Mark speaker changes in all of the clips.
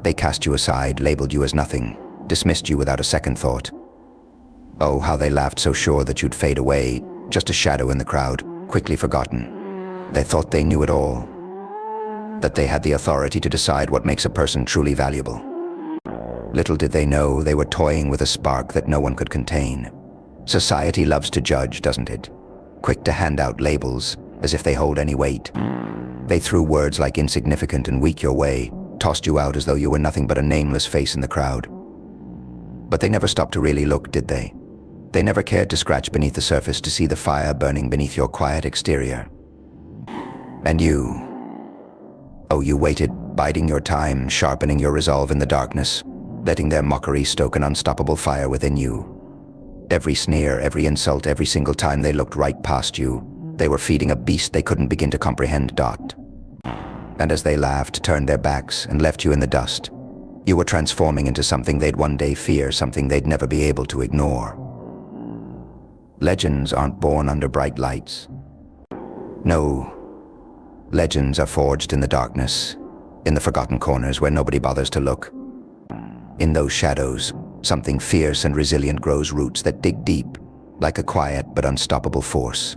Speaker 1: They cast you aside, labeled you as nothing, dismissed you without a second thought. Oh, how they laughed, so sure that you'd fade away, just a shadow in the crowd, quickly forgotten. They thought they knew it all, that they had the authority to decide what makes a person truly valuable. Little did they know they were toying with a spark that no one could contain. Society loves to judge, doesn't it? Quick to hand out labels, as if they hold any weight. They threw words like insignificant and weak your way, tossed you out as though you were nothing but a nameless face in the crowd. But they never stopped to really look, did they? They never cared to scratch beneath the surface to see the fire burning beneath your quiet exterior. And you... oh, you waited, biding your time, sharpening your resolve in the darkness, letting their mockery stoke an unstoppable fire within you. Every sneer, every insult, every single time they looked right past you, they were feeding a beast they couldn't begin to comprehend. And as they laughed, turned their backs, and left you in the dust, you were transforming into something they'd one day fear, something they'd never be able to ignore. Legends aren't born under bright lights. No, legends are forged in the darkness, in the forgotten corners where nobody bothers to look. In those shadows, something fierce and resilient grows roots that dig deep, like a quiet but unstoppable force.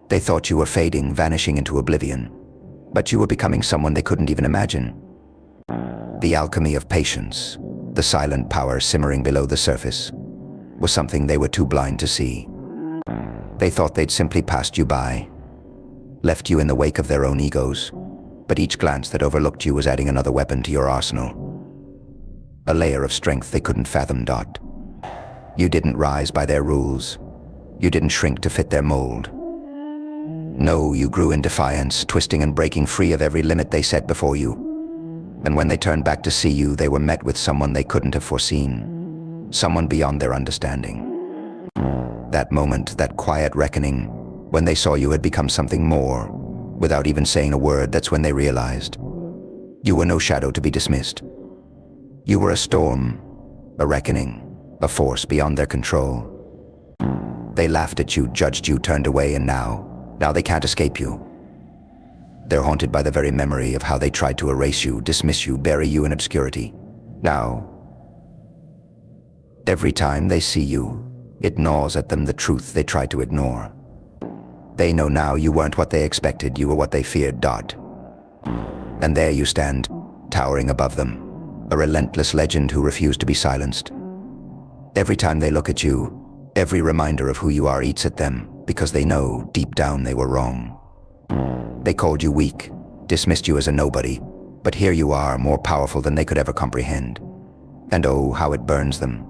Speaker 1: They thought you were fading, vanishing into oblivion, but you were becoming someone they couldn't even imagine. The alchemy of patience, the silent power simmering below the surface, was something they were too blind to see. They thought they'd simply passed you by, left you in the wake of their own egos, but each glance that overlooked you was adding another weapon to your arsenal. A layer of strength they couldn't fathom. You didn't rise by their rules. You didn't shrink to fit their mold. No, you grew in defiance, twisting and breaking free of every limit they set before you. And when they turned back to see you, they were met with someone they couldn't have foreseen, someone beyond their understanding. That moment, that quiet reckoning, when they saw you had become something more, without even saying a word, that's when they realized. You were no shadow to be dismissed. You were a storm, a reckoning, a force beyond their control. They laughed at you, judged you, turned away, and now they can't escape you. They're haunted by the very memory of how they tried to erase you, dismiss you, bury you in obscurity. Now, every time they see you, it gnaws at them the truth they tried to ignore. They know now you weren't what they expected, you were what they feared. And there you stand, towering above them, a relentless legend who refused to be silenced. Every time they look at you, every reminder of who you are eats at them, because they know, deep down, they were wrong. They called you weak, dismissed you as a nobody, but here you are, more powerful than they could ever comprehend. And oh, how it burns them.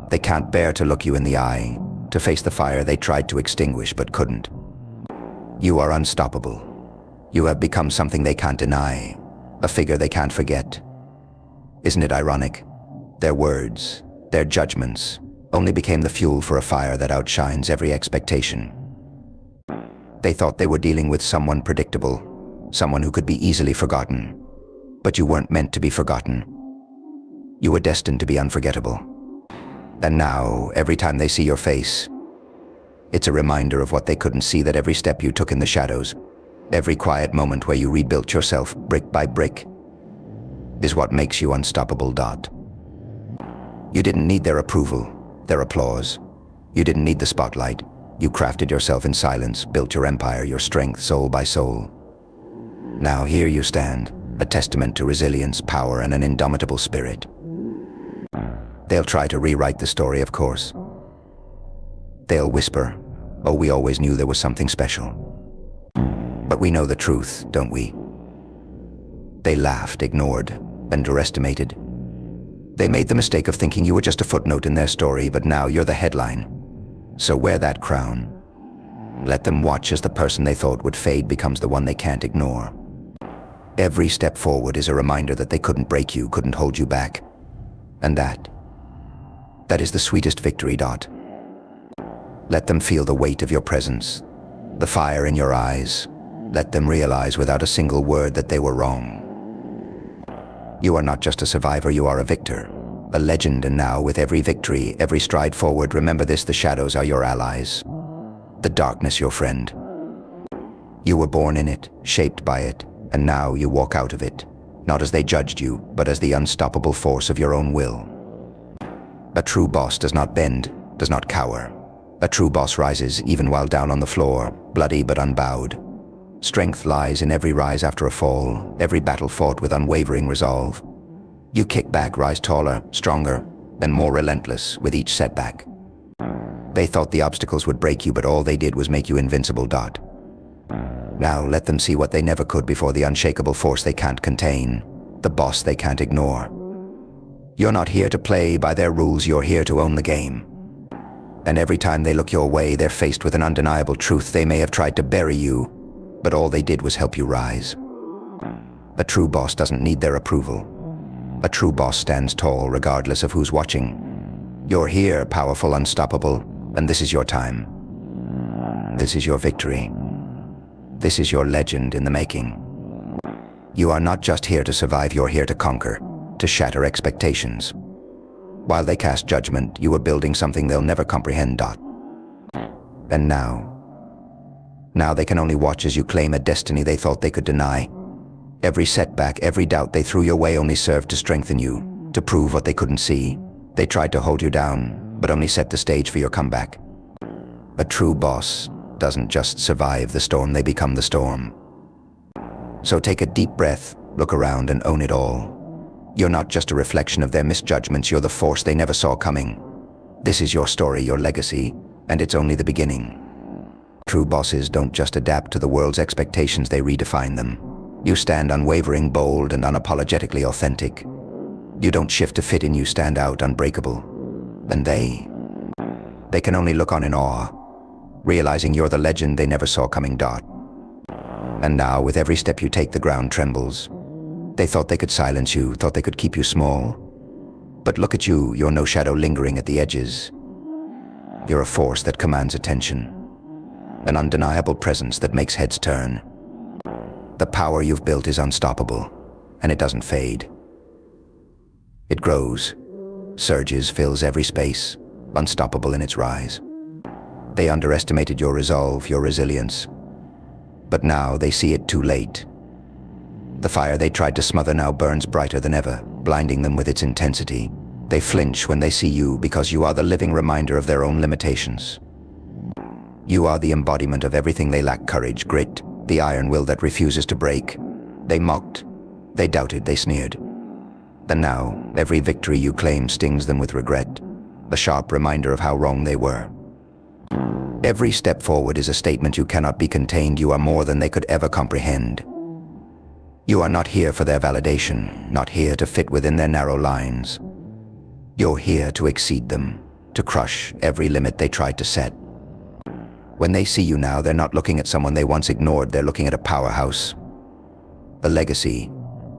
Speaker 1: They can't bear to look you in the eye, to face the fire they tried to extinguish but couldn't. You are unstoppable. You have become something they can't deny, a figure they can't forget. Isn't it ironic? Their words, their judgments, only became the fuel for a fire that outshines every expectation. They thought they were dealing with someone predictable, someone who could be easily forgotten. But you weren't meant to be forgotten. You were destined to be unforgettable. And now, every time they see your face, it's a reminder of what they couldn't see, that every step you took in the shadows, every quiet moment where you rebuilt yourself brick by brick, is what makes you unstoppable. You didn't need their approval, their applause. You didn't need the spotlight. You crafted yourself in silence, built your empire, your strength, soul by soul. Now here you stand, a testament to resilience, power, and an indomitable spirit. They'll try to rewrite the story, of course. They'll whisper, "Oh, we always knew there was something special." But we know the truth, don't we? They laughed, ignored, underestimated. They made the mistake of thinking you were just a footnote in their story, but now you're the headline. So wear that crown. Let them watch as the person they thought would fade becomes the one they can't ignore. Every step forward is a reminder that they couldn't break you, couldn't hold you back. And that is the sweetest victory. Let them feel the weight of your presence, the fire in your eyes. Let them realize without a single word that they were wrong. You are not just a survivor, you are a victor, a legend, and now with every victory, every stride forward, remember this: the shadows are your allies, the darkness your friend. You were born in it, shaped by it, and now you walk out of it, not as they judged you, but as the unstoppable force of your own will. A true boss does not bend, does not cower. A true boss rises even while down on the floor, bloody but unbowed. Strength lies in every rise after a fall, every battle fought with unwavering resolve. You kick back, rise taller, stronger, and more relentless with each setback. They thought the obstacles would break you, but all they did was make you invincible. Now let them see what they never could before, the unshakable force they can't contain, the boss they can't ignore. You're not here to play by their rules, you're here to own the game. And every time they look your way, they're faced with an undeniable truth. They may have tried to bury you, but all they did was help you rise. A true boss doesn't need their approval. A true boss stands tall regardless of who's watching. You're here, powerful, unstoppable, and this is your time. This is your victory. This is your legend in the making. You are not just here to survive, you're here to conquer, to shatter expectations. While they cast judgment, you are building something they'll never comprehend. And now they can only watch as you claim a destiny they thought they could deny. Every setback, every doubt they threw your way only served to strengthen you, to prove what they couldn't see. They tried to hold you down, but only set the stage for your comeback. A true boss doesn't just survive the storm, they become the storm. So take a deep breath, look around, and own it all. You're not just a reflection of their misjudgments, you're the force they never saw coming. This is your story, your legacy, and it's only the beginning. True bosses don't just adapt to the world's expectations, they redefine them. You stand unwavering, bold, and unapologetically authentic. You don't shift to fit in, you stand out, unbreakable. And they can only look on in awe, realizing you're the legend they never saw coming. And now, with every step you take, the ground trembles. They thought they could silence you, thought they could keep you small. But look at you, you're no shadow lingering at the edges. You're a force that commands attention, an undeniable presence that makes heads turn. The power you've built is unstoppable, and it doesn't fade. It grows, surges, fills every space, unstoppable in its rise. They underestimated your resolve, your resilience. But now they see it too late. The fire they tried to smother now burns brighter than ever, blinding them with its intensity. They flinch when they see you because you are the living reminder of their own limitations. You are the embodiment of everything they lack: courage, grit, the iron will that refuses to break. They mocked, they doubted, they sneered. And now, every victory you claim stings them with regret, a sharp reminder of how wrong they were. Every step forward is a statement you cannot be contained. You are more than they could ever comprehend. You are not here for their validation, not here to fit within their narrow lines. You're here to exceed them, to crush every limit they tried to set. When they see you now, they're not looking at someone they once ignored, they're looking at a powerhouse, a legacy,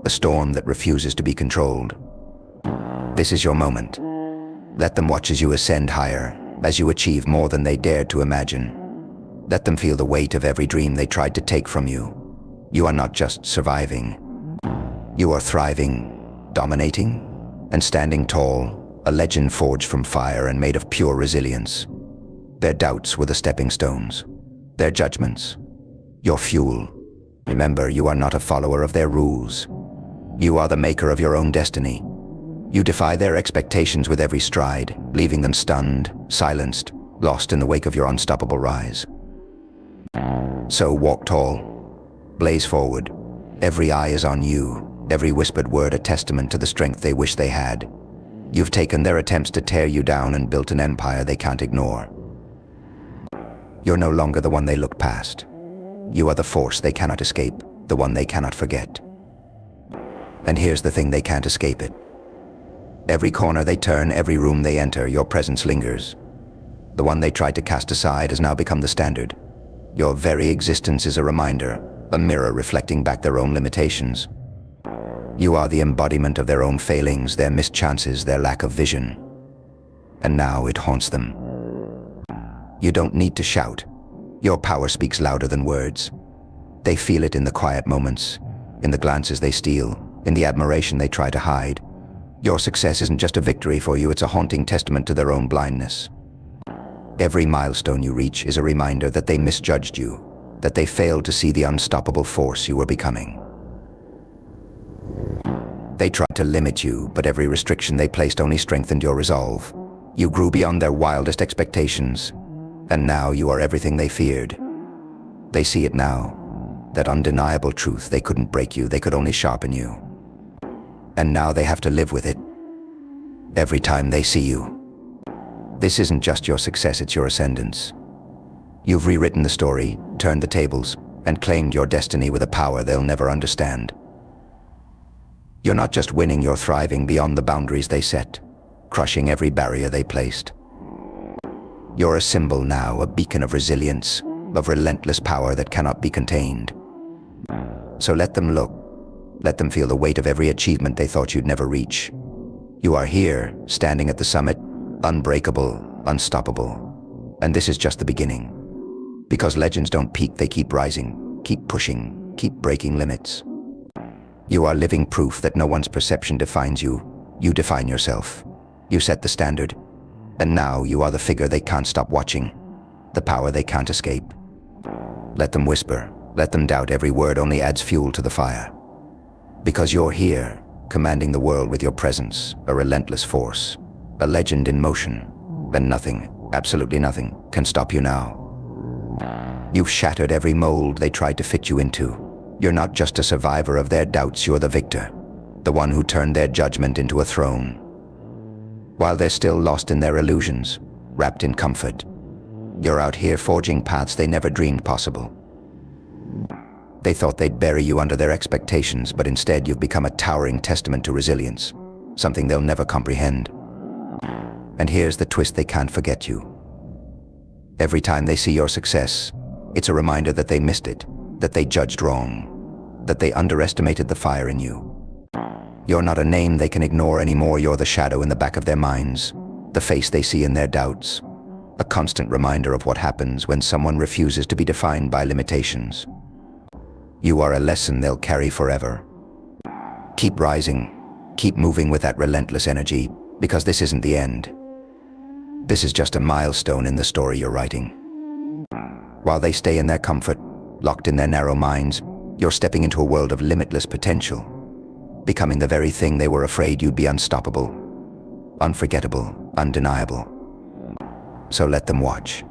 Speaker 1: a storm that refuses to be controlled. This is your moment. Let them watch as you ascend higher, as you achieve more than they dared to imagine. Let them feel the weight of every dream they tried to take from you. You are not just surviving. You are thriving, dominating, and standing tall, a legend forged from fire and made of pure resilience. Their doubts were the stepping stones, their judgments, your fuel. Remember, you are not a follower of their rules. You are the maker of your own destiny. You defy their expectations with every stride, leaving them stunned, silenced, lost in the wake of your unstoppable rise. So walk tall, blaze forward. Every eye is on you, every whispered word a testament to the strength they wish they had. You've taken their attempts to tear you down and built an empire they can't ignore. You're no longer the one they look past. You are the force they cannot escape, the one they cannot forget. And here's the thing, they can't escape it. Every corner they turn, every room they enter, your presence lingers. The one they tried to cast aside has now become the standard. Your very existence is a reminder, a mirror reflecting back their own limitations. You are the embodiment of their own failings, their missed chances, their lack of vision. And now it haunts them. You don't need to shout. Your power speaks louder than words. They feel it in the quiet moments, in the glances they steal, in the admiration they try to hide. Your success isn't just a victory for you, it's a haunting testament to their own blindness. Every milestone you reach is a reminder that they misjudged you, that they failed to see the unstoppable force you were becoming. They tried to limit you, but every restriction they placed only strengthened your resolve. You grew beyond their wildest expectations, and now you are everything they feared. They see it now, that undeniable truth. They couldn't break you, they could only sharpen you. And now they have to live with it. Every time they see you. This isn't just your success, it's your ascendance. You've rewritten the story, turned the tables, and claimed your destiny with a power they'll never understand. You're not just winning, you're thriving beyond the boundaries they set, crushing every barrier they placed. You're a symbol now, a beacon of resilience, of relentless power that cannot be contained. So let them look, let them feel the weight of every achievement they thought you'd never reach. You are here, standing at the summit, unbreakable, unstoppable. And this is just the beginning. Because legends don't peak, they keep rising, keep pushing, keep breaking limits. You are living proof that no one's perception defines you. You define yourself. You set the standard. And now you are the figure they can't stop watching, the power they can't escape. Let them whisper, let them doubt. Every word only adds fuel to the fire. Because you're here, commanding the world with your presence, a relentless force, a legend in motion, and nothing, absolutely nothing, can stop you now. You've shattered every mold they tried to fit you into. You're not just a survivor of their doubts, you're the victor, the one who turned their judgment into a throne. While they're still lost in their illusions, wrapped in comfort, you're out here forging paths they never dreamed possible. They thought they'd bury you under their expectations, but instead you've become a towering testament to resilience, something they'll never comprehend. And here's the twist: they can't forget you. Every time they see your success, it's a reminder that they missed it, that they judged wrong, that they underestimated the fire in you. You're not a name they can ignore anymore. You're the shadow in the back of their minds, the face they see in their doubts, a constant reminder of what happens when someone refuses to be defined by limitations. You are a lesson they'll carry forever. Keep rising, keep moving with that relentless energy, because this isn't the end. This is just a milestone in the story you're writing. While they stay in their comfort, locked in their narrow minds, you're stepping into a world of limitless potential, becoming the very thing they were afraid you'd be: unstoppable, unforgettable, undeniable. So let them watch.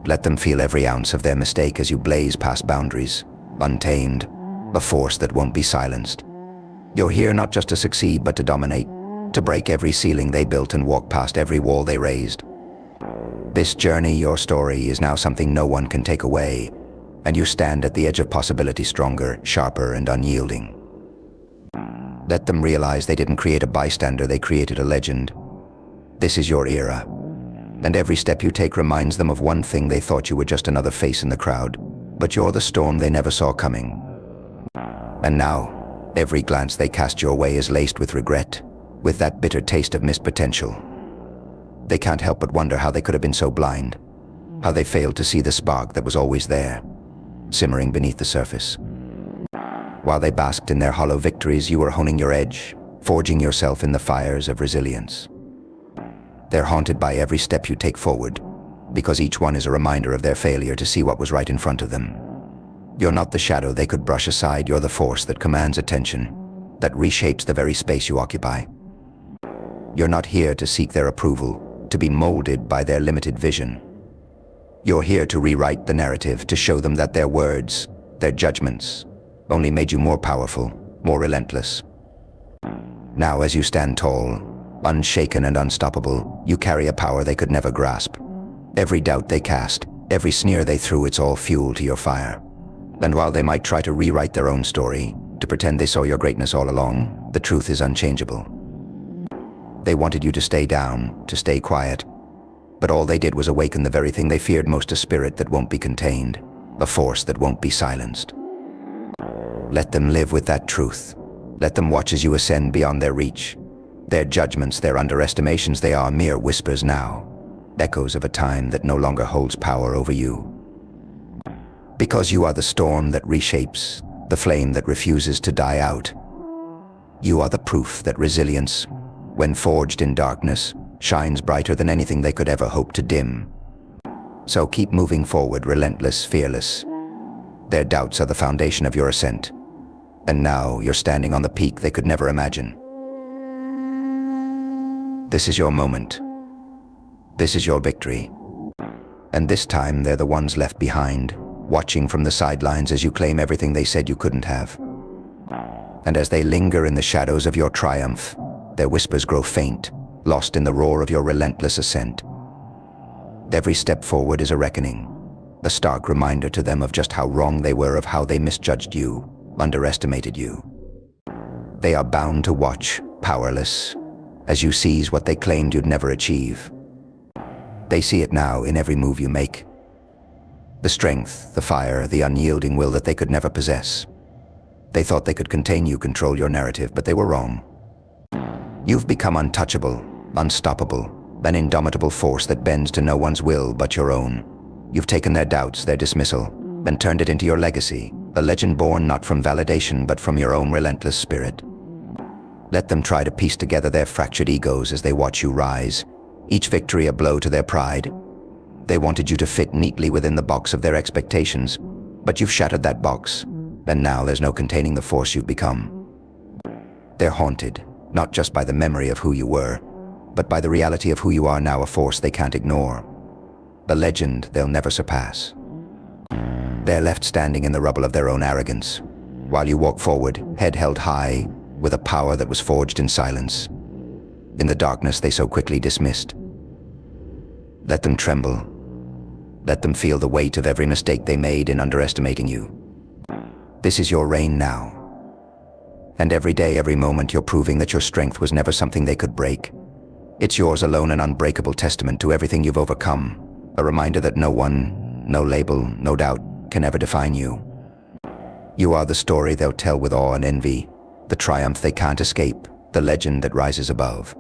Speaker 1: Let them feel every ounce of their mistake as you blaze past boundaries, untamed, a force that won't be silenced. You're here not just to succeed, but to dominate, to break every ceiling they built and walk past every wall they raised. This journey, your story, is now something no one can take away, and you stand at the edge of possibility, stronger, sharper, and unyielding. Let them realize they didn't create a bystander, they created a legend. This is your era, and every step you take reminds them of one thing: they thought you were just another face in the crowd, but you're the storm they never saw coming. And now, every glance they cast your way is laced with regret, with that bitter taste of missed potential. They can't help but wonder how they could have been so blind, how they failed to see the spark that was always there, simmering beneath the surface. While they basked in their hollow victories, you were honing your edge, forging yourself in the fires of resilience. They're haunted by every step you take forward, because each one is a reminder of their failure to see what was right in front of them. You're not the shadow they could brush aside, you're the force that commands attention, that reshapes the very space you occupy. You're not here to seek their approval, to be molded by their limited vision. You're here to rewrite the narrative, to show them that their words, their judgments, only made you more powerful, more relentless. Now, as you stand tall, unshaken and unstoppable, you carry a power they could never grasp. Every doubt they cast, every sneer they threw, it's all fuel to your fire. And while they might try to rewrite their own story, to pretend they saw your greatness all along, the truth is unchangeable. They wanted you to stay down, to stay quiet, but all they did was awaken the very thing they feared most: a spirit that won't be contained, a force that won't be silenced. Let them live with that truth. Let them watch as you ascend beyond their reach. Their judgments, their underestimations, they are mere whispers now, echoes of a time that no longer holds power over you. Because you are the storm that reshapes, the flame that refuses to die out. You are the proof that resilience, when forged in darkness, shines brighter than anything they could ever hope to dim. So keep moving forward, relentless, fearless. Their doubts are the foundation of your ascent. And now you're standing on the peak they could never imagine. This is your moment. This is your victory. And this time they're the ones left behind, watching from the sidelines as you claim everything they said you couldn't have. And as they linger in the shadows of your triumph, their whispers grow faint, lost in the roar of your relentless ascent. Every step forward is a reckoning, a stark reminder to them of just how wrong they were, of how they misjudged you, underestimated you. They are bound to watch, powerless, as you seize what they claimed you'd never achieve. They see it now in every move you make. The strength, the fire, the unyielding will that they could never possess. They thought they could contain you, control your narrative, but they were wrong. You've become untouchable, unstoppable, an indomitable force that bends to no one's will but your own. You've taken their doubts, their dismissal, and turned it into your legacy, a legend born not from validation but from your own relentless spirit. Let them try to piece together their fractured egos as they watch you rise, each victory a blow to their pride. They wanted you to fit neatly within the box of their expectations, but you've shattered that box, and now there's no containing the force you've become. They're haunted, not just by the memory of who you were, but by the reality of who you are now, a force they can't ignore, a legend they'll never surpass. They're left standing in the rubble of their own arrogance, while you walk forward, head held high, with a power that was forged in silence, in the darkness they so quickly dismissed. Let them tremble. Let them feel the weight of every mistake they made in underestimating you. This is your reign now. And every day, every moment, you're proving that your strength was never something they could break. It's yours alone, an unbreakable testament to everything you've overcome, a reminder that no one, no label, no doubt, can ever define you. You are the story they'll tell with awe and envy, the triumph they can't escape, the legend that rises above.